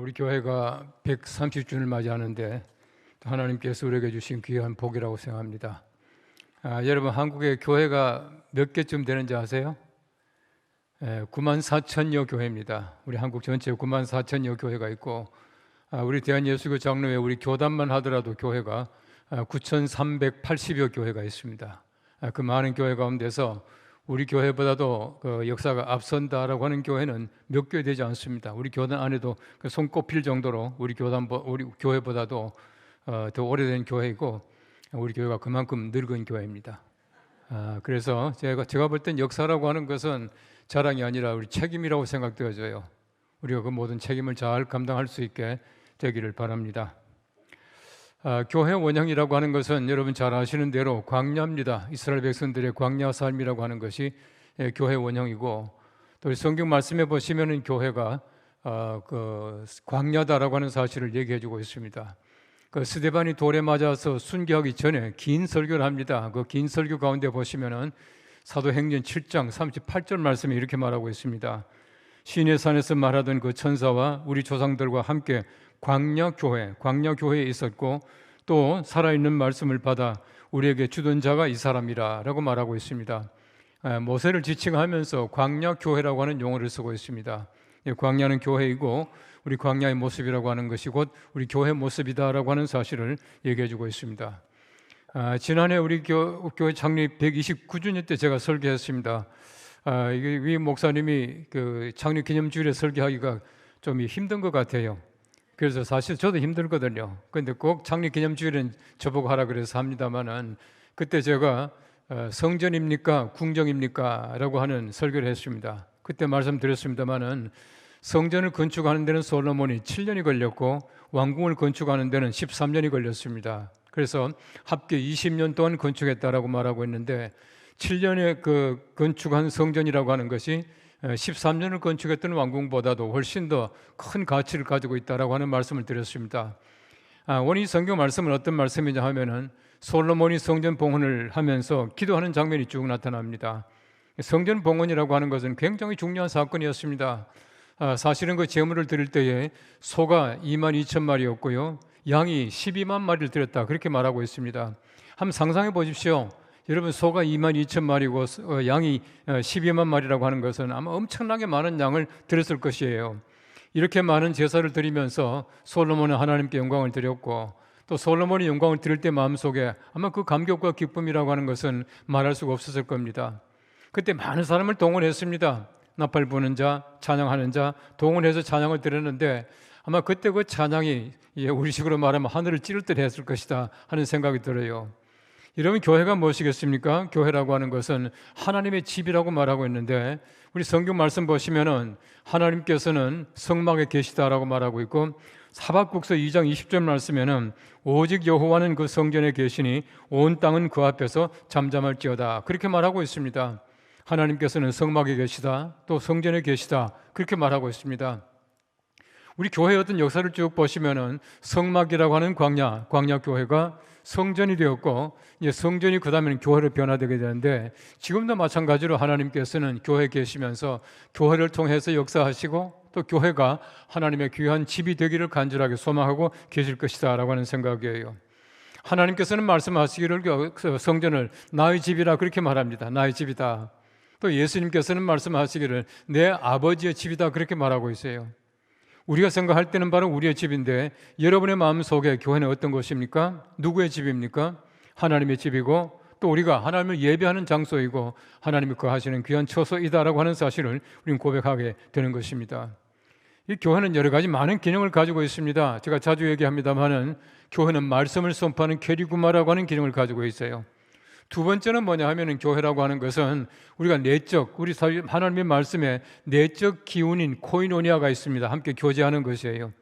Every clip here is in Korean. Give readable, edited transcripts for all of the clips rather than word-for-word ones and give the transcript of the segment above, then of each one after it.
우리 교회가 130주년을 맞이하는데 하나님께서 우리에게 주신 귀한 복이라고 생각합니다. 여러분, 한국의 교회가 몇 개쯤 되는지 아세요? 9만 4천여 교회입니다. 우리 한국 전체에 9만 4천여 교회가 있고, 우리 대한예수교 장로회 우리 교단만 하더라도 교회가 9,380여 교회가 있습니다. 그 많은 교회 가운데서 우리 교회보다도 그 역사가 앞선다라고 하는 교회는 몇 교회 되지 않습니다. 우리 교단 안에도 손꼽힐 정도로 우리 교회보다도 더 오래된 교회이고, 우리 교회가 그만큼 늙은 교회입니다. 그래서 제가 볼 땐 역사라고 하는 것은 자랑이 아니라 우리 책임이라고 생각되어져요. 우리가 그 모든 책임을 잘 감당할 수 있게 되기를 바랍니다. 교회 원형이라고 하는 것은 여러분 잘 아시는 대로 광야입니다. 이스라엘 백성들의 광야 삶이라고 하는 것이 교회 원형이고, 또 성경 말씀에 보시면은 교회가 광야다라고 하는 사실을 얘기해주고 있습니다. 그 스데반이 돌에 맞아서 순교하기 전에 긴 설교를 합니다. 그 긴 설교 가운데 보시면은 사도행전 7장 38절 말씀에 이렇게 말하고 있습니다. 시내 산에서 말하던 그 천사와 우리 조상들과 함께 광야교회에 있었고, 또 살아있는 말씀을 받아 우리에게 주던 자가 이 사람이라 라고 말하고 있습니다. 모세를 지칭하면서 광야교회라고 하는 용어를 쓰고 있습니다. 광야는 교회이고, 우리 광야의 모습이라고 하는 것이 곧 우리 교회 모습이다라고 하는 사실을 얘기해 주고 있습니다. 지난해 우리 교회 창립 129주년 때 제가 설교했습니다. 위 목사님이 그 창립 기념주일에 설교하기가 좀 힘든 것 같아요. 그래서 사실 저도 힘들거든요. 그런데 꼭 창립 기념주일은 저보고 하라 그래서 합니다만은, 그때 제가 성전입니까 궁정입니까 라고 하는 설교를 했습니다. 그때 말씀드렸습니다만은, 성전을 건축하는 데는 솔로몬이 7년이 걸렸고 왕궁을 건축하는 데는 13년이 걸렸습니다. 그래서 합계 20년 동안 건축했다라고 말하고 있는데, 7년에 그 건축한 성전이라고 하는 것이 13년을 건축했던 왕궁보다도 훨씬 더 큰 가치를 가지고 있다라고 하는 말씀을 드렸습니다. 오늘 이 성경 말씀은 어떤 말씀이냐 하면은, 솔로몬이 성전 봉헌을 하면서 기도하는 장면이 쭉 나타납니다. 성전 봉헌이라고 하는 것은 굉장히 중요한 사건이었습니다. 사실은 그 제물을 드릴 때에 소가 22,000마리였고요 양이 12만 마리를 드렸다, 그렇게 말하고 있습니다. 한번 상상해 보십시오. 여러분, 소가 22,000마리고 양이 12만 마리라고 하는 것은 아마 엄청나게 많은 양을 드렸을 것이에요. 이렇게 많은 제사를 드리면서 솔로몬은 하나님께 영광을 드렸고, 또 솔로몬이 영광을 드릴 때 마음속에 아마 그 감격과 기쁨이라고 하는 것은 말할 수가 없었을 겁니다. 그때 많은 사람을 동원했습니다. 나팔 부는 자, 찬양하는 자 동원해서 찬양을 드렸는데, 아마 그때 그 찬양이 우리식으로 말하면 하늘을 찌를 듯 했을 것이다 하는 생각이 들어요. 여러분, 교회가 무엇이겠습니까? 교회라고 하는 것은 하나님의 집이라고 말하고 있는데, 우리 성경 말씀 보시면은 하나님께서는 성막에 계시다라고 말하고 있고, 하박국서 2장 20절 말씀에는 오직 여호와는 그 성전에 계시니 온 땅은 그 앞에서 잠잠할지어다, 그렇게 말하고 있습니다. 하나님께서는 성막에 계시다, 또 성전에 계시다, 그렇게 말하고 있습니다. 우리 교회의 어떤 역사를 쭉 보시면은 성막이라고 하는 광야 교회가 성전이 되었고, 이제 성전이 그 다음에는 교회로 변화되게 되는데, 지금도 마찬가지로 하나님께서는 교회에 계시면서 교회를 통해서 역사하시고, 또 교회가 하나님의 귀한 집이 되기를 간절하게 소망하고 계실 것이다 라고 하는 생각이에요. 하나님께서는 말씀하시기를 성전을 나의 집이라 그렇게 말합니다. 나의 집이다. 또 예수님께서는 말씀하시기를 내 아버지의 집이다, 그렇게 말하고 있어요. 우리가 생각할 때는 바로 우리의 집인데, 여러분의 마음속에 교회는 어떤 곳입니까? 누구의 집입니까? 하나님의 집이고, 또 우리가 하나님을 예배하는 장소이고 하나님이 거하시는 귀한 처소이다라고 하는 사실을 우리는 고백하게 되는 것입니다. 이 교회는 여러 가지 많은 기능을 가지고 있습니다. 제가 자주 얘기합니다만은, 교회는 말씀을 선포하는 캐리구마라고 하는 기능을 가지고 있어요. 두 번째는 뭐냐 하면은, 교회라고 하는 것은 우리가 우리 하나님의 말씀에 내적 기운인 코이노니아가 있습니다. 함께 교제하는 것이에요.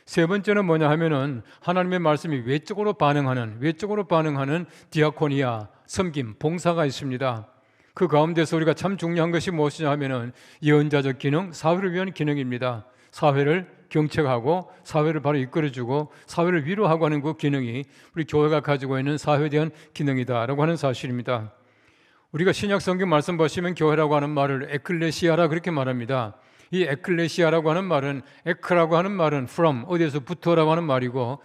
세 번째는 뭐냐 하면은, 하나님의 말씀이 외적으로 반응하는 디아코니아, 섬김, 봉사가 있습니다. 그 가운데서 우리가 참 중요한 것이 무엇이냐 하면은 예언자적 기능, 사회를 위한 기능입니다. 사회를 경책하고 사회를 바로 이끌어주고 사회를 위로하고 하는 그 기능이 우리 교회가 가지고 있는 사회에 대한 기능이다라고 하는 사실입니다. 우리가 신약 성경 말씀 보시면 교회라고 하는 말을 에클레시아라 그렇게 말합니다. 이 에클레시아라고 하는 말은, 에크라고 하는 말은 from, 어디에서부터라고 하는 말이고,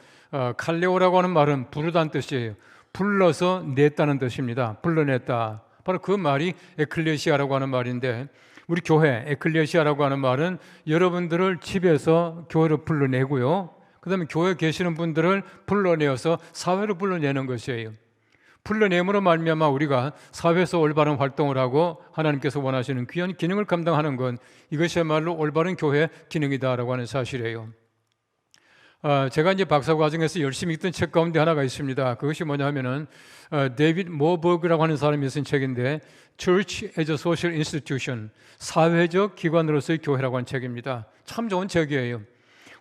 칼레오라고 하는 말은 부르다는 뜻이에요. 불러서 냈다는 뜻입니다. 불러냈다. 바로 그 말이 에클레시아라고 하는 말인데, 우리 교회 에클레시아라고 하는 말은 여러분들을 집에서 교회로 불러내고요, 그 다음에 교회에 계시는 분들을 불러내어서 사회로 불러내는 것이에요. 불러내므로 말미암아 우리가 사회에서 올바른 활동을 하고 하나님께서 원하시는 귀한 기능을 감당하는 건 이것이야말로 올바른 교회 기능이다라고 하는 사실이에요. 제가 이제 박사 과정에서 열심히 읽던 책 가운데 하나가 있습니다. 그것이 뭐냐 하면은 데이빗 모버그라고 하는 사람이 쓴 책인데 Church as a Social Institution, 사회적 기관으로서의 교회라고 하는 책입니다. 참 좋은 책이에요.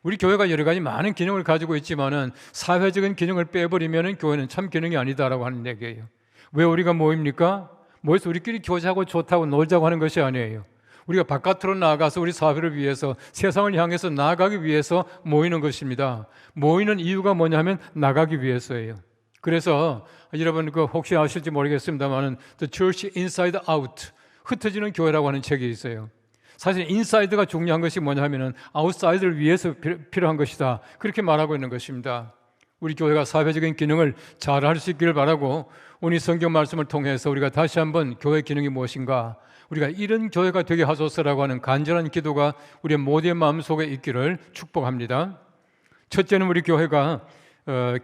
우리 교회가 여러 가지 많은 기능을 가지고 있지만은 사회적인 기능을 빼버리면은 교회는 참 기능이 아니다라고 하는 얘기예요. 왜 우리가 모입니까? 모여서 우리끼리 교제하고 좋다고 놀자고 하는 것이 아니에요. 우리가 바깥으로 나아가서 우리 사회를 위해서, 세상을 향해서 나아가기 위해서 모이는 것입니다. 모이는 이유가 뭐냐 하면 나가기 위해서예요. 그래서 여러분 혹시 아실지 모르겠습니다만은 The Church Inside Out, 흩어지는 교회라고 하는 책이 있어요. 사실 인사이드가 중요한 것이 뭐냐 하면은 아웃사이드를 위해서 필요한 것이다, 그렇게 말하고 있는 것입니다. 우리 교회가 사회적인 기능을 잘 할 수 있기를 바라고, 오늘 성경 말씀을 통해서 우리가 다시 한번 교회 기능이 무엇인가, 우리가 이런 교회가 되게 하소서라고 하는 간절한 기도가 우리의 모두의 마음속에 있기를 축복합니다. 첫째는 우리 교회가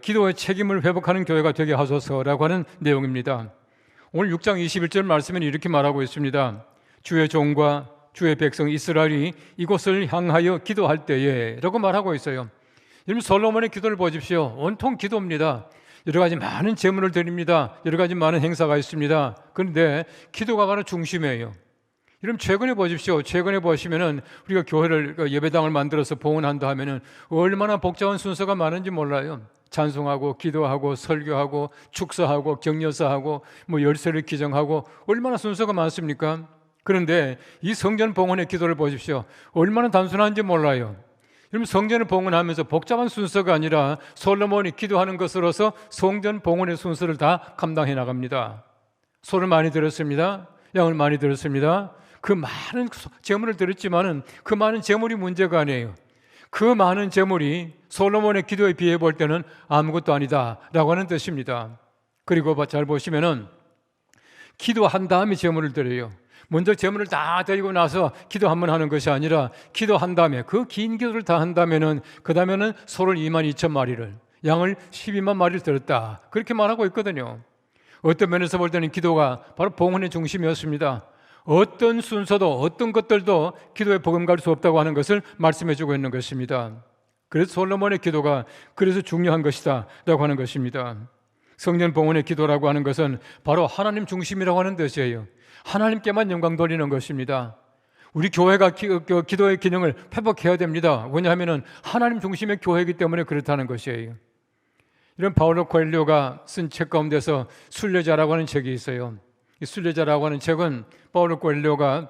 기도의 책임을 회복하는 교회가 되게 하소서라고 하는 내용입니다. 오늘 6장 21절 말씀은 이렇게 말하고 있습니다. 주의 종과 주의 백성 이스라엘이 이곳을 향하여 기도할 때에 라고 말하고 있어요. 여러분, 솔로몬의 기도를 보십시오. 온통 기도입니다. 여러 가지 많은 제물을 드립니다. 여러 가지 많은 행사가 있습니다. 그런데 기도가 바로 중심이에요. 여러분, 최근에 보십시오. 최근에 보시면은 우리가 교회를, 예배당을 만들어서 봉헌한다 하면은 얼마나 복잡한 순서가 많은지 몰라요. 찬송하고 기도하고 설교하고 축사하고 격려사하고 열쇠를 기정하고 얼마나 순서가 많습니까? 그런데 이 성전 봉헌의 기도를 보십시오. 얼마나 단순한지 몰라요. 여러분, 성전을 봉헌하면서 복잡한 순서가 아니라 솔로몬이 기도하는 것으로서 성전 봉헌의 순서를 다 감당해 나갑니다. 소를 많이 들었습니다. 양을 많이 들었습니다. 그 많은 제물을 드렸지만은 그 많은 제물이 문제가 아니에요. 그 많은 제물이 솔로몬의 기도에 비해 볼 때는 아무것도 아니다라고 하는 뜻입니다. 그리고 잘 보시면은 기도한 다음에 제물을 드려요. 먼저 제물을 다 드리고 나서 기도 한번 하는 것이 아니라 기도한 다음에, 그 긴 기도를 다 한다면은 그 다음에는 소를 22,000마리를, 양을 12만 마리를 드렸다, 그렇게 말하고 있거든요. 어떤 면에서 볼 때는 기도가 바로 봉헌의 중심이었습니다. 어떤 순서도 어떤 것들도 기도에 버금갈 수 없다고 하는 것을 말씀해 주고 있는 것입니다. 그래서 솔로몬의 기도가 그래서 중요한 것이다 라고 하는 것입니다. 성전 봉헌의 기도라고 하는 것은 바로 하나님 중심이라고 하는 뜻이에요. 하나님께만 영광 돌리는 것입니다. 우리 교회가 기도의 기능을 회복해야 됩니다. 왜냐하면 하나님 중심의 교회이기 때문에 그렇다는 것이에요. 이런 파울로 코엘료가 쓴 책 가운데서 순례자라고 하는 책이 있어요. 이 순례자라고 하는 책은 파울로 코엘료가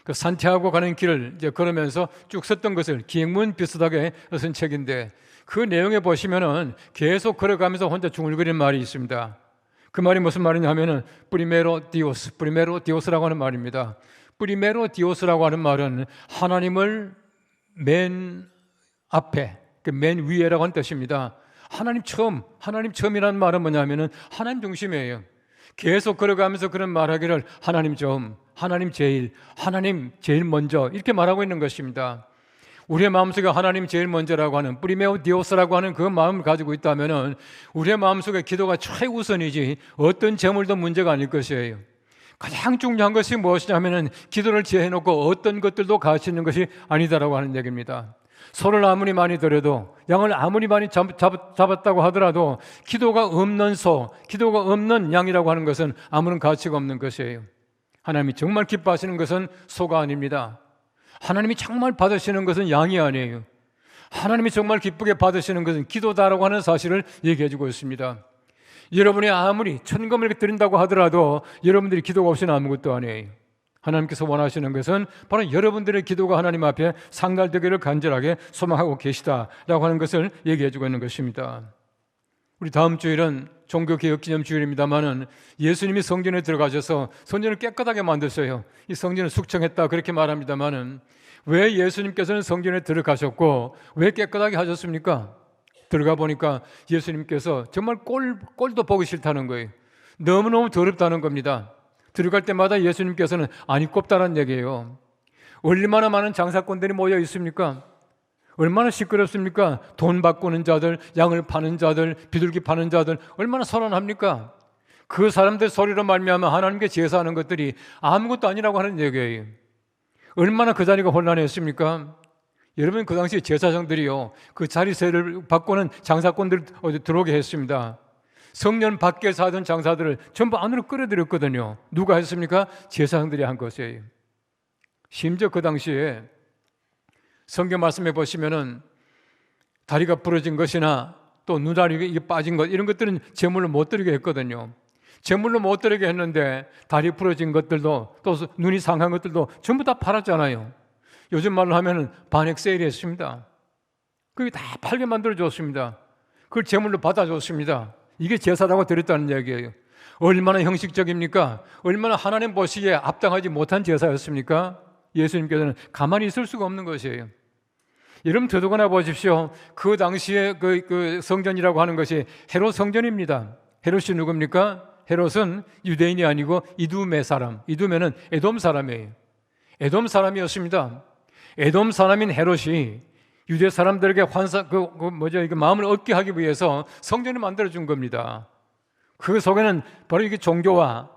그 산티아고 가는 길을 이제 걸으면서 쭉 썼던 것을 기행문 비슷하게 쓴 책인데, 그 내용에 보시면은 계속 걸어가면서 혼자 중얼거리는 말이 있습니다. 그 말이 무슨 말이냐 하면은 프리메로 디오스라고 하는 말입니다. 프리메로 디오스라고 하는 말은 하나님을 맨 앞에, 맨 위에라고 하는 뜻입니다. 하나님 처음이라는 말은 뭐냐면은 하나님 중심이에요. 계속 걸어가면서 그런 말하기를 하나님 처음, 하나님 제일 먼저, 이렇게 말하고 있는 것입니다. 우리의 마음속에 하나님 제일 먼저라고 하는 프리메오 디오스라고 하는 그 마음을 가지고 있다면은 우리의 마음속에 기도가 최우선이지 어떤 재물도 문제가 아닐 것이에요. 가장 중요한 것이 무엇이냐면은 기도를 제해놓고 어떤 것들도 가치 있는 것이 아니다라고 하는 얘기입니다. 소를 아무리 많이 들여도, 양을 아무리 많이 잡았다고 하더라도 기도가 없는 소, 기도가 없는 양이라고 하는 것은 아무런 가치가 없는 것이에요. 하나님이 정말 기뻐하시는 것은 소가 아닙니다. 하나님이 정말 받으시는 것은 양이 아니에요. 하나님이 정말 기쁘게 받으시는 것은 기도다라고 하는 사실을 얘기해 주고 있습니다. 여러분이 아무리 천금을 드린다고 하더라도 여러분들이 기도가 없이는 아무것도 아니에요. 하나님께서 원하시는 것은 바로 여러분들의 기도가 하나님 앞에 상달되기를 간절하게 소망하고 계시다라고 하는 것을 얘기해 주고 있는 것입니다. 우리 다음 주일은 종교개혁기념주일입니다만은 예수님이 성전에 들어가셔서 성전을 깨끗하게 만드셔요. 이 성전을 숙청했다 그렇게 말합니다만은 왜 예수님께서는 성전에 들어가셨고 왜 깨끗하게 하셨습니까? 들어가 보니까 예수님께서 정말 꼴도 보기 싫다는 거예요. 너무너무 더럽다는 겁니다. 들어갈 때마다 예수님께서는 안 입곱다는 얘기예요. 얼마나 많은 장사꾼들이 모여 있습니까? 얼마나 시끄럽습니까? 돈 바꾸는 자들, 양을 파는 자들, 비둘기 파는 자들 얼마나 선언합니까? 그 사람들 소리로 말미암아 하나님께 제사하는 것들이 아무것도 아니라고 하는 얘기예요. 얼마나 그 자리가 혼란했습니까? 여러분, 그 당시 제사장들이요, 그 자리세를 바꾸는 장사꾼들 어디 들어오게 했습니다. 성전 밖에서 하던 장사들을 전부 안으로 끌어들였거든요. 누가 했습니까? 제사장들이 한 것이에요. 심지어 그 당시에 성경 말씀에 보시면은 다리가 부러진 것이나 또 눈알이 빠진 것 이런 것들은 제물로 못 드리게 했거든요. 제물로 못 드리게 했는데 다리 부러진 것들도 또 눈이 상한 것들도 전부 다 팔았잖아요. 요즘 말로 하면은 반액 세일했습니다. 그게 다 팔게 만들어 줬습니다. 그걸 제물로 받아줬습니다. 이게 제사라고 드렸다는 얘기예요. 얼마나 형식적입니까? 얼마나 하나님 보시기에 합당하지 못한 제사였습니까? 예수님께서는 가만히 있을 수가 없는 것이에요. 여러분, 더더구나 보십시오. 그 당시에 그 성전이라고 하는 것이 헤롯 성전입니다. 헤롯이 누굽니까? 헤롯은 유대인이 아니고 이두메 사람. 이두메는 에돔 사람이에요. 에돔 사람이었습니다. 에돔 사람인 헤롯이 유대 사람들에게 마음을 얻게 하기 위해서 성전을 만들어 준 겁니다. 그 속에는 바로 이게 종교와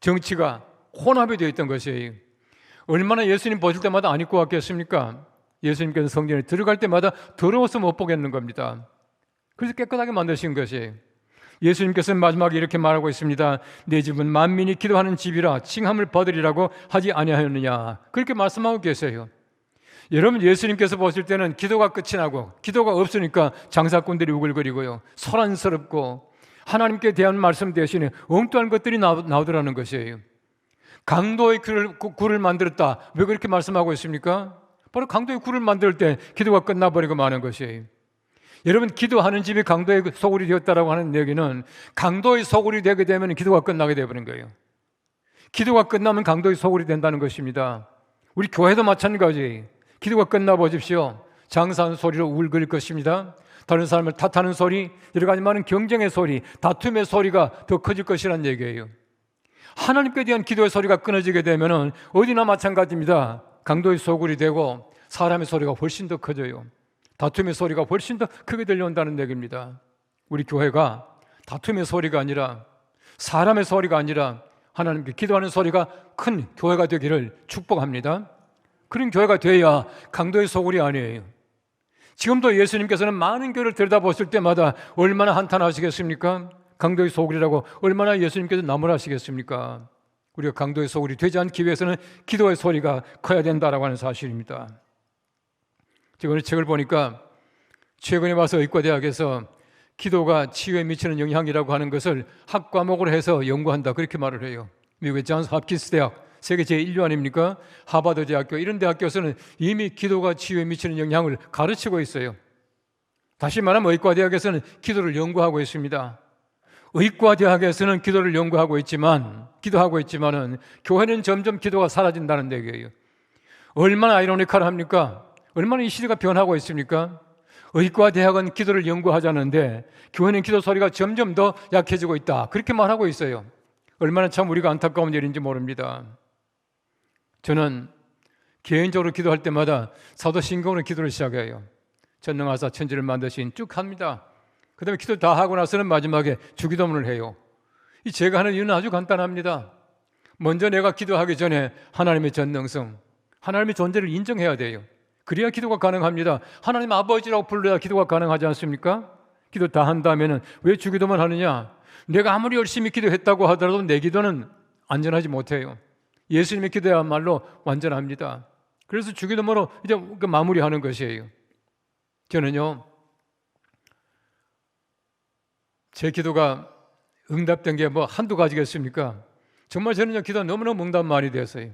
정치가 혼합이 되어 있던 것이에요. 얼마나 예수님 보실 때마다 안 입고 왔겠습니까? 예수님께서 성전에 들어갈 때마다 더러워서 못 보겠는 겁니다. 그래서 깨끗하게 만드신 것이에요. 예수님께서는 마지막에 이렇게 말하고 있습니다. 내 집은 만민이 기도하는 집이라 칭함을 받으리라고 하지 아니하였느냐. 그렇게 말씀하고 계세요. 여러분, 예수님께서 보실 때는 기도가 끝이 나고 기도가 없으니까 장사꾼들이 우글거리고요, 소란스럽고 하나님께 대한 말씀 대신에 엉뚱한 것들이 나오더라는 것이에요. 강도의 굴을 만들었다. 왜 그렇게 말씀하고 있습니까? 바로 강도의 굴을 만들 때 기도가 끝나버리고 마는 것이에요. 여러분, 기도하는 집이 강도의 소굴이 되었다라고 하는 얘기는 강도의 소굴이 되게 되면 기도가 끝나게 되어버린 거예요. 기도가 끝나면 강도의 소굴이 된다는 것입니다. 우리 교회도 마찬가지. 기도가 끝나보십시오. 장사하는 소리로 울거릴 것입니다. 다른 사람을 탓하는 소리, 여러 가지 많은 경쟁의 소리, 다툼의 소리가 더 커질 것이라는 얘기예요. 하나님께 대한 기도의 소리가 끊어지게 되면 어디나 마찬가지입니다. 강도의 소굴이 되고 사람의 소리가 훨씬 더 커져요. 다툼의 소리가 훨씬 더 크게 들려온다는 얘기입니다. 우리 교회가 다툼의 소리가 아니라 사람의 소리가 아니라 하나님께 기도하는 소리가 큰 교회가 되기를 축복합니다. 그런 교회가 돼야 강도의 소굴이 아니에요. 지금도 예수님께서는 많은 교회를 들여다보실 때마다 얼마나 한탄하시겠습니까? 강도의 소굴이라고 얼마나 예수님께서 나무라시겠습니까? 우리가 강도의 소굴이 되지 않기 위해서는 기도의 소리가 커야 된다라고 하는 사실입니다. 제가 오늘 책을 보니까 최근에 와서 의과대학에서 기도가 치유에 미치는 영향이라고 하는 것을 학과목으로 해서 연구한다, 그렇게 말을 해요. 미국의 존스 홉킨스 대학, 세계 제1류 아닙니까? 하버드 대학교, 이런 대학교에서는 이미 기도가 치유에 미치는 영향을 가르치고 있어요. 다시 말하면 의과대학에서는 기도를 연구하고 있습니다. 의과대학에서는 기도를 연구하고 있지만, 기도하고 있지만은 교회는 점점 기도가 사라진다는 얘기예요. 얼마나 아이러니컬합니까? 얼마나 이 시대가 변하고 있습니까? 의과대학은 기도를 연구하자는데 교회는 기도 소리가 점점 더 약해지고 있다, 그렇게 말하고 있어요. 얼마나 참 우리가 안타까운 일인지 모릅니다. 저는 개인적으로 기도할 때마다 사도신경으로 기도를 시작해요. 전능하사 천지를 만드신 쭉 합니다. 그 다음에 기도 다 하고 나서는 마지막에 주기도문을 해요. 이 제가 하는 이유는 아주 간단합니다. 먼저 내가 기도하기 전에 하나님의 전능성, 하나님의 존재를 인정해야 돼요. 그래야 기도가 가능합니다. 하나님 아버지라고 불러야 기도가 가능하지 않습니까? 기도 다 한 다음에는 왜 주기도만 하느냐? 내가 아무리 열심히 기도했다고 하더라도 내 기도는 안전하지 못해요. 예수님의 기도야말로 완전합니다. 그래서 주기도문으로 이제 마무리하는 것이에요. 저는요, 제 기도가 응답된 게 뭐 한두 가지겠습니까? 정말 저는요, 기도가 너무너무 응답 많이 됐어요.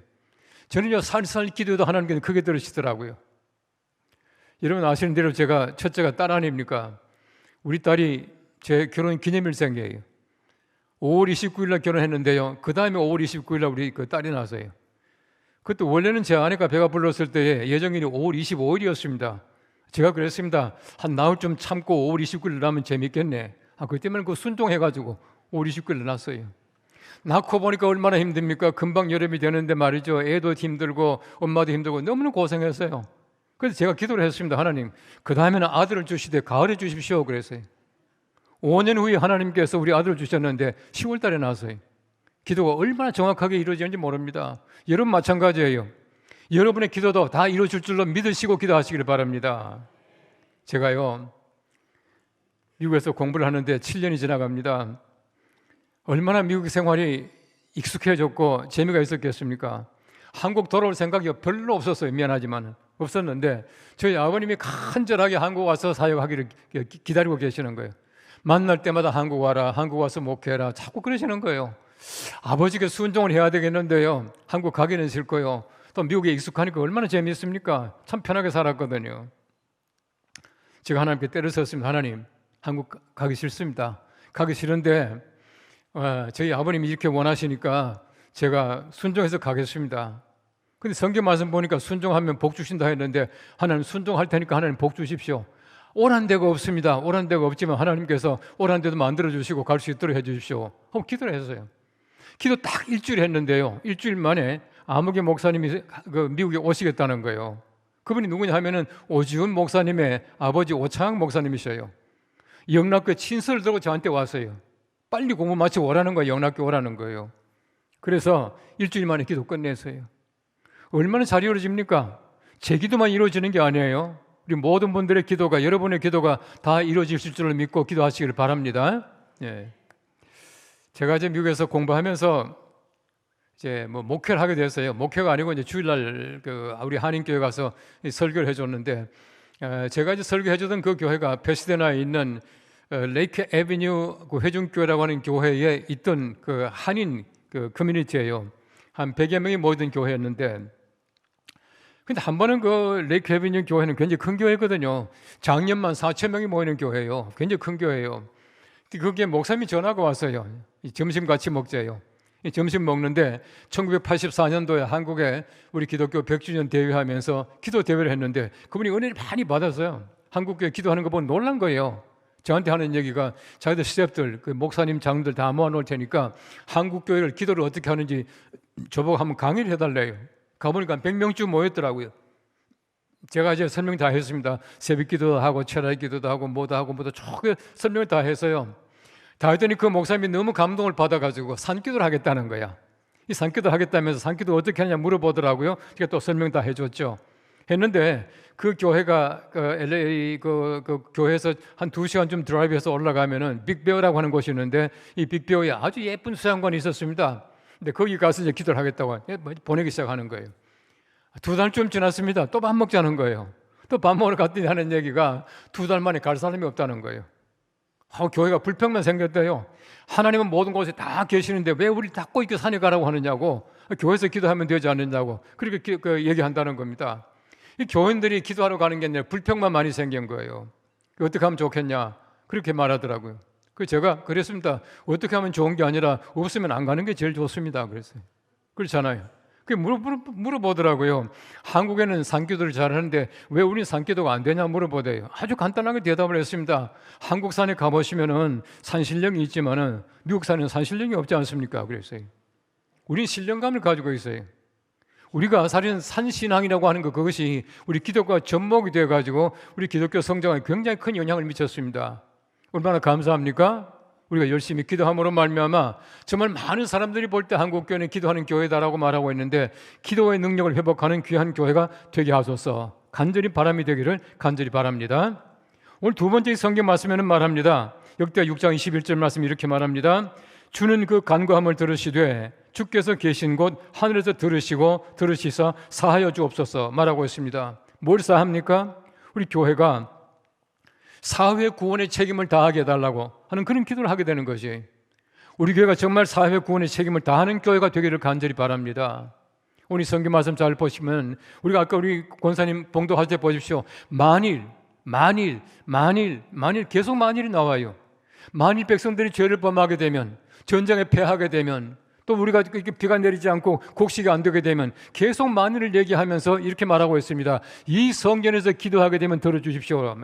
저는요, 살살 기도도 하나님께서 크게 들으시더라고요. 여러분 아시는 대로 제가 첫째가 딸 아닙니까? 우리 딸이 제 결혼 기념일생이에요. 5월 29일 날 결혼했는데요, 그 다음에 5월 29일 날 우리 그 딸이 나서요. 그때 원래는 제 아내가 배가 불렀을 때에 예정일이 5월 25일이었습니다. 제가 그랬습니다. 한 나흘 좀 참고 5월 29일 나면 재밌겠네. 그때만 그 순종해가지고 5월 29일 났어요. 낳고 보니까 얼마나 힘듭니까? 금방 여름이 되는데 말이죠. 애도 힘들고 엄마도 힘들고 너무나 고생했어요. 그래서 제가 기도를 했습니다. 하나님, 그 다음에는 아들을 주시되 가을에 주십시오. 그랬어요. 5년 후에 하나님께서 우리 아들을 주셨는데 10월 달에 나왔어요. 기도가 얼마나 정확하게 이루어지는지 모릅니다. 여러분 마찬가지예요. 여러분의 기도도 다 이루어질 줄로 믿으시고 기도하시길 바랍니다. 제가요, 미국에서 공부를 하는데 7년이 지나갑니다. 얼마나 미국 생활이 익숙해졌고 재미가 있었겠습니까? 한국 돌아올 생각이 별로 없었어요. 미안하지만 없었는데 저희 아버님이 간절하게 한국 와서 사역하기를 기다리고 계시는 거예요. 만날 때마다 한국 와라, 한국 와서 목회해라 자꾸 그러시는 거예요. 아버지가 순종을 해야 되겠는데요, 한국 가기는 싫고요, 또 미국에 익숙하니까 얼마나 재미있습니까? 참 편하게 살았거든요. 제가 하나님께 때를 썼습니다. 하나님, 한국 가기 싫습니다. 가기 싫은데 저희 아버님이 이렇게 원하시니까 제가 순종해서 가겠습니다. 근데 성경 말씀 보니까 순종하면 복 주신다 했는데 하나님, 순종할 테니까 하나님 복 주십시오. 오란 데가 없습니다. 오란 데가 없지만 하나님께서 오란 데도 만들어 주시고 갈 수 있도록 해 주십시오 하고 기도를 했어요. 기도 딱 일주일 했는데요, 일주일 만에 아무개 목사님이 미국에 오시겠다는 거예요. 그분이 누구냐 하면은 오지훈 목사님의 아버지 오창 목사님이셔요. 영락교회 친서를 들고 저한테 왔어요. 빨리 공부 마치고 오라는 거예요. 영락교회 오라는 거예요. 그래서 일주일 만에 기도 끝냈어요. 얼마나 잘 이루어집니까? 제 기도만 이루어지는 게 아니에요. 우리 모든 분들의 기도가, 여러분의 기도가 다 이루어질 줄을 믿고 기도하시길 바랍니다. 예. 제가 이제 미국에서 공부하면서 이제 목회를 하게 됐어요. 목회가 아니고 이제 주일날 우리 한인교회 가서 설교를 해줬는데, 제가 이제 설교해주던 그 교회가 패시데나에 있는 레이크 애비뉴 회중교회라고 하는 교회에 있던 그 한인 커뮤니티예요. 한 100여 명이 모이던 교회였는데, 근데 한 번은 그 레이크 애비뉴 교회는 굉장히 큰 교회거든요. 작년만 4천 명이 모이는 교회예요. 굉장히 큰 교회예요. 그게 목사님이 전화가 왔어요. 점심 같이 먹자요. 점심 먹는데 1984년도에 한국에 우리 기독교 100주년 대회하면서 기도 대회를 했는데 그분이 은혜를 많이 받았어요. 한국교회 기도하는 거 보고 놀란 거예요. 저한테 하는 얘기가 자기들 스태프들, 목사님, 장들 다 모아놓을 테니까 한국교회를 기도를 어떻게 하는지 저보고 한번 강의를 해달래요. 가보니까 100명쯤 모였더라고요. 제가 이제 설명 다 했습니다. 새벽 기도도 하고 철학 기도도 하고 뭐도 하고 뭐도 쭉 설명을 다 했어요. 다 했더니 그 목사님이 너무 감동을 받아가지고 산기도를 하겠다는 거야. 이 산기도 하겠다면서 산기도 어떻게 하냐 물어보더라고요. 제가 또 설명 다 해줬죠. 했는데 그 교회가 LA 그 교회에서 한 2시간 좀 드라이브해서 올라가면은 빅베어라고 하는 곳이 있는데 이 빅베어에 아주 예쁜 수양관이 있었습니다. 근데 거기 가서 이제 기도를 하겠다고 보내기 시작하는 거예요. 2달쯤 지났습니다. 또 밥 먹자는 거예요. 또 밥 먹으러 갔더니 하는 얘기가 2달 만에 갈 사람이 없다는 거예요. 교회가 불평만 생겼대요. 하나님은 모든 곳에 다 계시는데 왜 우리 닫고 있게 산에 가라고 하느냐고, 교회에서 기도하면 되지 않느냐고 그렇게 얘기한다는 겁니다. 이 교인들이 기도하러 가는 게 아니라 불평만 많이 생긴 거예요. 어떻게 하면 좋겠냐 그렇게 말하더라고요. 제가 그랬습니다. 어떻게 하면 좋은 게 아니라 없으면 안 가는 게 제일 좋습니다. 그랬어요. 그렇잖아요. 물어보더라고요. 한국에는 산기도를 잘하는데 왜 우리는 산기도가 안 되냐 물어보대요. 아주 간단하게 대답을 했습니다. 한국 산에 가보시면은 산신령이 있지만은 미국 산에는 산신령이 없지 않습니까? 그랬어요. 우리는 신령감을 가지고 있어요. 우리가 사실은 산신앙이라고 하는 그것이 우리 기독교가 접목이 되어가지고 우리 기독교 성장에 굉장히 큰 영향을 미쳤습니다. 얼마나 감사합니까? 우리가 열심히 기도함으로 말미암아 정말 많은 사람들이 볼 때 한국교회는 기도하는 교회다라고 말하고 있는데 기도의 능력을 회복하는 귀한 교회가 되게 하소서 간절히 바람이 되기를 간절히 바랍니다. 오늘 두 번째 성경 말씀에는 말합니다. 역대하 6장 21절 말씀 이렇게 말합니다. 주는 그 간구함을 들으시되 주께서 계신 곳 하늘에서 들으시사 사하여 주옵소서 말하고 있습니다. 뭘 사합니까? 우리 교회가 사회 구원의 책임을 다하게 해달라고 하는 그런 기도를 하게 되는 것이, 우리 교회가 정말 사회 구원의 책임을 다하는 교회가 되기를 간절히 바랍니다. 오늘 성경 말씀 잘 보시면 우리가 아까 우리 권사님 봉독할 때 보십시오. 만일 계속 만일이 나와요. 만일 백성들이 죄를 범하게 되면, 전쟁에 패하게 되면, 또 우리가 이렇게 비가 내리지 않고 곡식이 안 되게 되면 계속 만일을 얘기하면서 이렇게 말하고 있습니다. 이 성전에서 기도하게 되면 들어주십시오.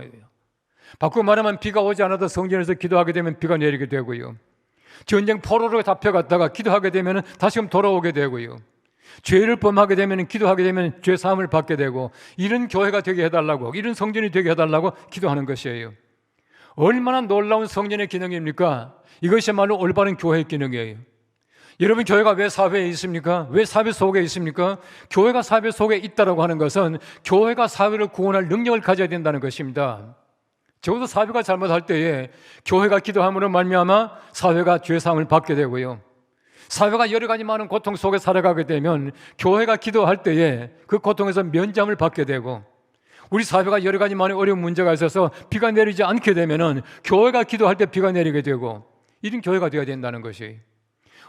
바꾸고 말하면 비가 오지 않아도 성전에서 기도하게 되면 비가 내리게 되고요. 전쟁 포로로 잡혀갔다가 기도하게 되면 다시금 돌아오게 되고요. 죄를 범하게 되면 기도하게 되면 죄 사함을 받게 되고, 이런 교회가 되게 해달라고, 이런 성전이 되게 해달라고 기도하는 것이에요. 얼마나 놀라운 성전의 기능입니까? 이것이야말로 올바른 교회의 기능이에요. 여러분, 교회가 왜 사회에 있습니까? 왜 사회 속에 있습니까? 교회가 사회 속에 있다라고 하는 것은 교회가 사회를 구원할 능력을 가져야 된다는 것입니다. 적어도 사회가 잘못할 때에 교회가 기도함으로 말미암아 사회가 죄사함을 받게 되고요. 사회가 여러 가지 많은 고통 속에 살아가게 되면 교회가 기도할 때에 그 고통에서 면제함을 받게 되고, 우리 사회가 여러 가지 많은 어려운 문제가 있어서 비가 내리지 않게 되면은 교회가 기도할 때 비가 내리게 되고, 이런 교회가 되어야 된다는 것이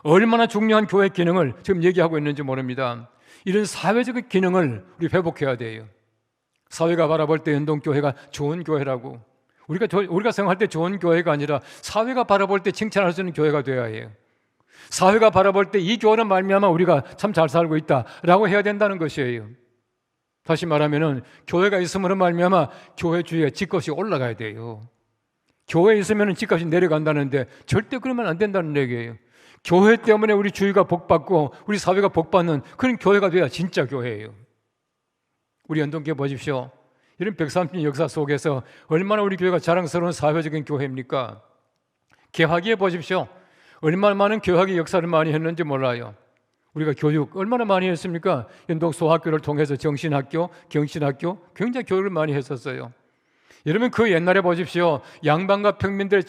얼마나 중요한 교회 기능을 지금 얘기하고 있는지 모릅니다. 이런 사회적인 기능을 우리 회복해야 돼요. 사회가 바라볼 때 연동교회가 좋은 교회라고, 우리가 생각할 때 좋은 교회가 아니라 사회가 바라볼 때 칭찬할 수 있는 교회가 되어야 해요. 사회가 바라볼 때 이 교회는 말미암아 우리가 참 잘 살고 있다라고 해야 된다는 것이에요. 다시 말하면은 교회가 있으면 말미암아 교회 주위에 집값이 올라가야 돼요. 교회에 있으면 집값이 내려간다는데 절대 그러면 안 된다는 얘기예요. 교회 때문에 우리 주위가 복받고 우리 사회가 복받는 그런 교회가 돼야 진짜 교회예요. 우리 연동교회 보십시오. 이런 130년 역사 속에서 얼마나 우리 교회가 자랑스러운 사회적인 교회입니까? 개화기에 보십시오. 얼마나 많은 개화기 역사를 많이 했는지 몰라요. 우리가 교육 얼마나 많이 했습니까? 연동 소학교를 통해서 정신학교, 경신학교 굉장히 교육을 많이 했었어요. 여러분, 그 옛날에 보십시오. 양반과 평민들의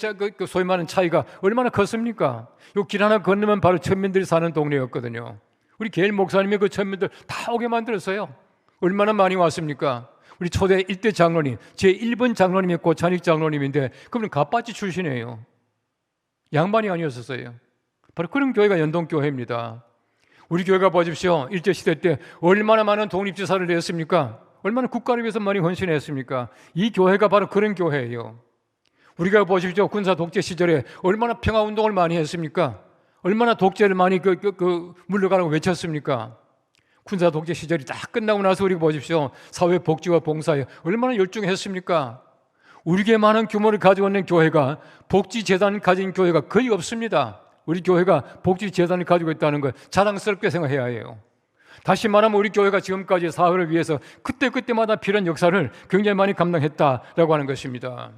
소위 말하는 차이가 얼마나 컸습니까? 요 길 하나 건너면 바로 천민들이 사는 동네였거든요. 우리 계일 목사님이 그 천민들 다 오게 만들었어요. 얼마나 많이 왔습니까? 우리 초대 1대 장로님, 제1번 장로님이 고찬익 장로님인데 그분은 갑바지 출신이에요. 양반이 아니었었어요. 바로 그런 교회가 연동교회입니다. 우리 교회가 보십시오. 일제시대 때 얼마나 많은 독립지사를 냈습니까? 얼마나 국가를 위해서 많이 헌신했습니까? 이 교회가 바로 그런 교회예요. 우리가 보십시오. 군사 독재 시절에 얼마나 평화운동을 많이 했습니까? 얼마나 독재를 많이 물러가라고 외쳤습니까? 군사 독재 시절이 다 끝나고 나서 우리가 보십시오. 사회복지와 봉사에 얼마나 열중했습니까? 우리 교회 많은 규모를 가지고 있는 교회가 복지재단을 가진 교회가 거의 없습니다. 우리 교회가 복지재단을 가지고 있다는 걸 자랑스럽게 생각해야 해요. 다시 말하면 우리 교회가 지금까지 사회를 위해서 그때마다 필요한 역사를 굉장히 많이 감당했다라고 하는 것입니다.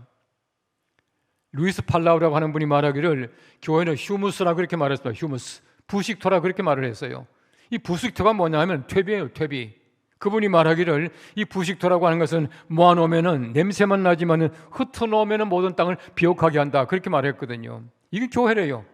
루이스 팔라우라고 하는 분이 말하기를 교회는 휴무스라 그렇게 말했습니다. 휴무스, 부식토라 그렇게 말을 했어요. 이 부식토가 뭐냐면 퇴비예요, 퇴비. 그분이 말하기를 이 부식토라고 하는 것은 모아놓으면 냄새만 나지만 흩어놓으면 모든 땅을 비옥하게 한다, 그렇게 말했거든요. 이게 교회래요.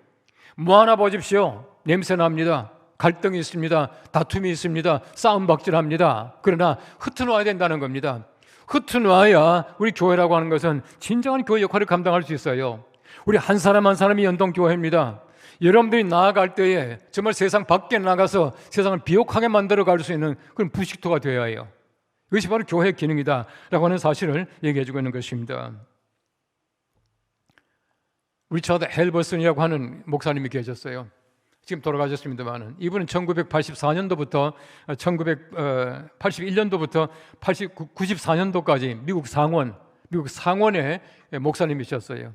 모아놔 보십시오. 냄새 납니다. 갈등이 있습니다. 다툼이 있습니다. 싸움박질합니다. 그러나 흩어놓아야 된다는 겁니다. 흩어놓아야 우리 교회라고 하는 것은 진정한 교회 역할을 감당할 수 있어요. 우리 한 사람 한 사람이 연동교회입니다. 여러분들이 나아갈 때에 정말 세상 밖에 나가서 세상을 비옥하게 만들어 갈 수 있는 그런 부식토가 되어야 해요. 이것이 바로 교회의 기능이다라고 하는 사실을 얘기해주고 있는 것입니다. 리처드 헬버슨이라고 하는 목사님이 계셨어요. 지금 돌아가셨습니다만 이분은 1984년도부터 1981년도부터 94년도까지 미국 상원의 목사님이셨어요.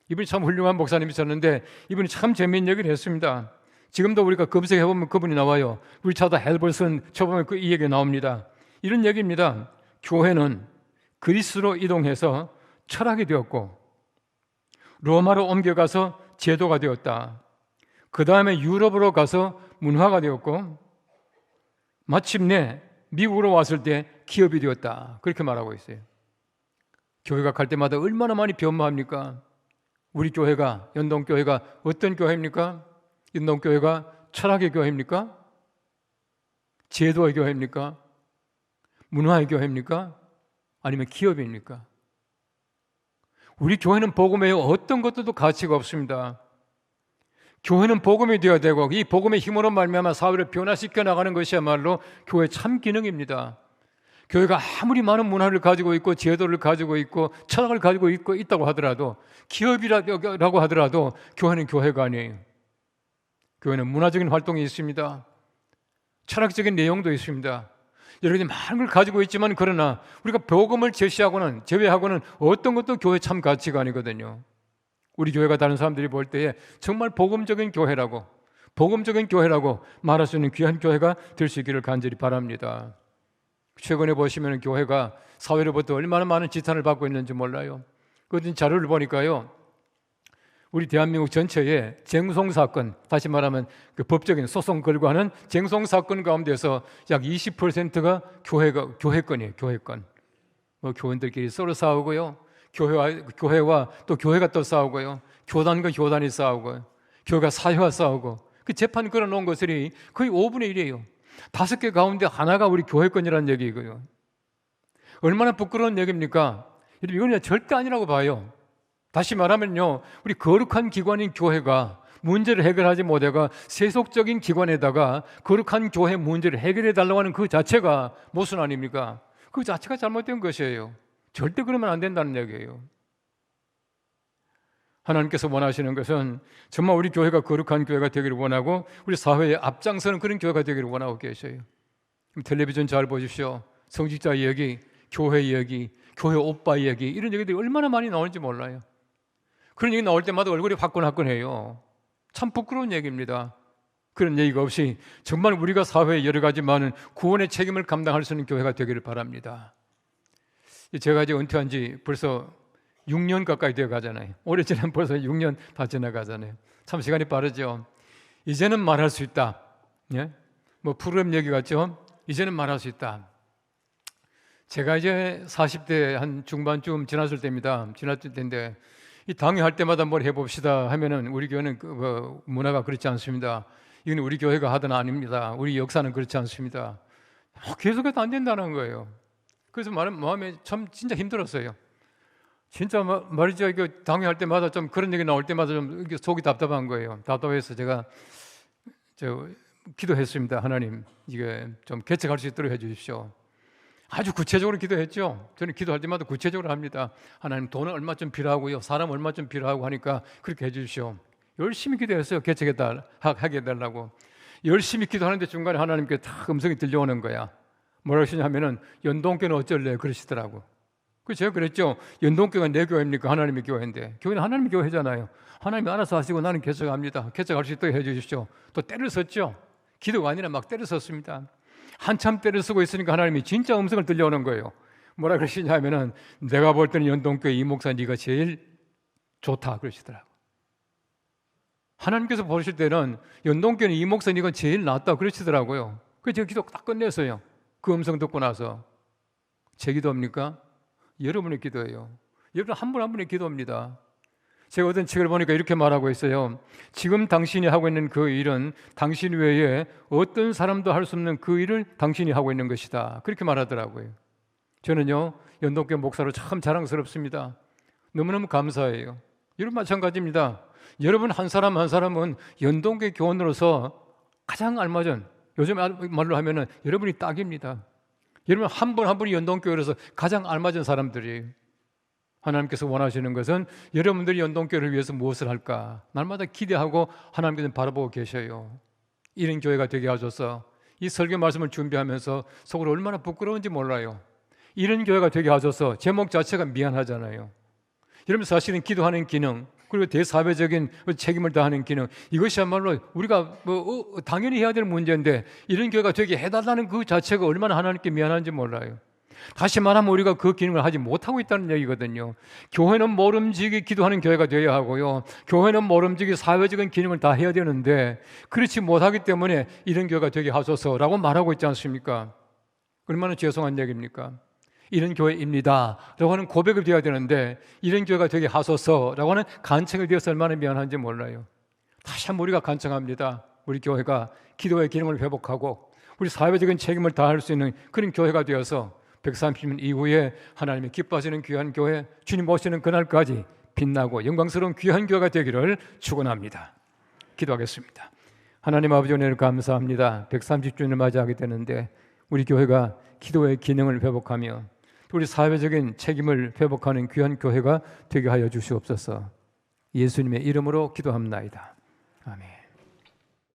이분이 참 훌륭한 목사님이셨는데 이분이 참 재미있는 얘기를 했습니다. 지금도 우리가 검색해보면 그분이 나와요. 리처드 헬버슨 쳐보면 이 얘기 나옵니다. 이런 얘기입니다. 교회는 그리스로 이동해서 철학이 되었고 로마로 옮겨가서 제도가 되었다. 그 다음에 유럽으로 가서 문화가 되었고 마침내 미국으로 왔을 때 기업이 되었다. 그렇게 말하고 있어요. 교회가 갈 때마다 얼마나 많이 변화합니까? 우리 교회가, 연동교회가 어떤 교회입니까? 연동교회가 철학의 교회입니까? 제도의 교회입니까? 문화의 교회입니까? 아니면 기업입니까? 우리 교회는 복음이에요. 어떤 것들도 가치가 없습니다. 교회는 복음이 되어야 되고 이 복음의 힘으로 말미암아 사회를 변화시켜 나가는 것이야말로 교회의 참 기능입니다. 교회가 아무리 많은 문화를 가지고 있고 제도를 가지고 있고 철학을 가지고 있다고 하더라도 기업이라고 하더라도 교회는 교회가 아니에요. 교회는 문화적인 활동이 있습니다. 철학적인 내용도 있습니다. 여러분이 많은 걸 가지고 있지만 그러나 우리가 복음을 제외하고는 어떤 것도 교회 참 가치가 아니거든요. 우리 교회가 다른 사람들이 볼 때에 정말 복음적인 교회라고 말할 수 있는 귀한 교회가 될 수 있기를 간절히 바랍니다. 최근에 보시면 교회가 사회로부터 얼마나 많은 지탄을 받고 있는지 몰라요. 그 자료를 보니까요, 우리 대한민국 전체의 쟁송사건, 다시 말하면 그 법적인 소송 걸고 하는 쟁송사건 가운데서 약 20%가 교회건이에요. 교회건. 교원들끼리 서로 싸우고요, 교회와 또 교회가 또 싸우고요, 교단과 교단이 싸우고, 교회가 사회와 싸우고, 그 재판 걸어놓은 것들이 거의 5분의 1이에요. 5개 가운데 하나가 우리 교회건이라는 얘기고요. 얼마나 부끄러운 얘기입니까? 이건 절대 아니라고 봐요. 다시 말하면요, 우리 거룩한 기관인 교회가 문제를 해결하지 못해가 세속적인 기관에다가 거룩한 교회 문제를 해결해 달라고 하는 그 자체가 모순 아닙니까? 그 자체가 잘못된 것이에요. 절대 그러면 안 된다는 얘기예요. 하나님께서 원하시는 것은 정말 우리 교회가 거룩한 교회가 되기를 원하고 우리 사회에 앞장서는 그런 교회가 되기를 원하고 계셔요. 텔레비전 잘 보십시오. 성직자 얘기, 교회 얘기, 교회 오빠 얘기, 이런 얘기들이 얼마나 많이 나오는지 몰라요. 그런 얘기 나올 때마다 얼굴이 화끈화끈해요. 참 부끄러운 얘기입니다. 그런 얘기가 없이 정말 우리가 사회에 여러 가지 많은 구원의 책임을 감당할 수 있는 교회가 되기를 바랍니다. 제가 이제 은퇴한 지 벌써 6년 가까이 되어 가잖아요. 올해 지나면 벌써 6년 다 지나가잖아요. 참 시간이 빠르죠. 이제는 말할 수 있다. 예? 프로그램 얘기 같죠? 이제는 말할 수 있다. 제가 이제 40대 한 중반쯤 지났을 때입니다. 지났을 때인데 이 당회할 때마다 뭘 해봅시다 하면은 우리 교회는 그 문화가 그렇지 않습니다. 이건 우리 교회가 하던 아닙니다. 우리 역사는 그렇지 않습니다. 계속해서 안 된다는 거예요. 그래서 마음에 참 진짜 힘들었어요. 진짜 말이죠. 이거 당회할 때마다 좀 그런 얘기 나올 때마다 좀 속이 답답한 거예요. 답답해서 제가 기도했습니다. 하나님, 이게 좀 개척할 수 있도록 해주십시오. 아주 구체적으로 기도했죠. 저는 기도할 때마다 구체적으로 합니다. 하나님, 돈은 얼마 좀 필요하고요, 사람 얼마 좀 필요하고 하니까 그렇게 해주십시오. 열심히 기도했어요. 하게 해달라고. 열심히 기도하는데 중간에 하나님께 딱 음성이 들려오는 거야. 뭐라고 하시냐면은 연동교는 어쩔래 그러시더라고. 그래서 제가 그랬죠. 연동교가 내 교회입니까? 하나님의 교회인데. 교회는 하나님의 교회잖아요. 하나님이 알아서 하시고 나는 개척합니다. 개척할 수 있도록 해주십시오. 또 때를 섰죠. 기도가 아니라 막 때를 섰습니다. 한참 때를 쓰고 있으니까 하나님이 진짜 음성을 들려오는 거예요. 뭐라 그러시냐면은 내가 볼 때는 연동교회 이 목사 네가 제일 좋다 그러시더라고. 하나님께서 보실 때는 연동교회는 이 목사 네가 제일 낫다 그러시더라고요. 그래서 제가 기도 딱 끝냈어요. 그 음성 듣고 나서. 제 기도입니까? 여러분의 기도예요. 여러분 한 분 한 분의 기도입니다. 제가 어떤 책을 보니까 이렇게 말하고 있어요. 지금 당신이 하고 있는 그 일은 당신 외에 어떤 사람도 할 수 없는 그 일을 당신이 하고 있는 것이다. 그렇게 말하더라고요. 저는요, 연동교회 목사로 참 자랑스럽습니다. 너무너무 감사해요. 여러분 마찬가지입니다. 여러분 한 사람 한 사람은 연동교회 교원으로서 가장 알맞은, 요즘 말로 하면은 여러분이 딱입니다. 여러분 한 분 한 분이 연동교회로서 가장 알맞은 사람들이. 하나님께서 원하시는 것은 여러분들이 연동교회를 위해서 무엇을 할까 날마다 기대하고 하나님께서 바라보고 계셔요. 이런 교회가 되게 하셔서 이 설교 말씀을 준비하면서 속으로 얼마나 부끄러운지 몰라요. 이런 교회가 되게 하셔서 제목 자체가 미안하잖아요. 여러분 사실은 기도하는 기능, 그리고 대사회적인 책임을 다하는 기능, 이것이야말로 우리가 당연히 해야 될 문제인데 이런 교회가 되게 해달라는 그 자체가 얼마나 하나님께 미안한지 몰라요. 다시 말하면 우리가 그 기능을 하지 못하고 있다는 얘기거든요. 교회는 모름지기 기도하는 교회가 되어야 하고요, 교회는 모름지기 사회적인 기능을 다 해야 되는데 그렇지 못하기 때문에 이런 교회가 되게 하소서라고 말하고 있지 않습니까? 얼마나 죄송한 얘기입니까? 이런 교회입니다 라고 하는 고백을 드려야 되는데 이런 교회가 되게 하소서라고 하는 간청을 드려서 얼마나 미안한지 몰라요. 다시 한번 우리가 간청합니다. 우리 교회가 기도의 기능을 회복하고 우리 사회적인 책임을 다할 수 있는 그런 교회가 되어서 130년 이후에 하나님이 기뻐하시는 귀한 교회, 주님 오시는 그날까지 빛나고 영광스러운 귀한 교회가 되기를 축원합니다. 기도하겠습니다. 하나님 아버지, 은혜를 감사합니다. 130주년을 맞이하게 되는데 우리 교회가 기도의 기능을 회복하며 우리 사회적인 책임을 회복하는 귀한 교회가 되게 하여 주시옵소서. 예수님의 이름으로 기도합나이다. 아멘.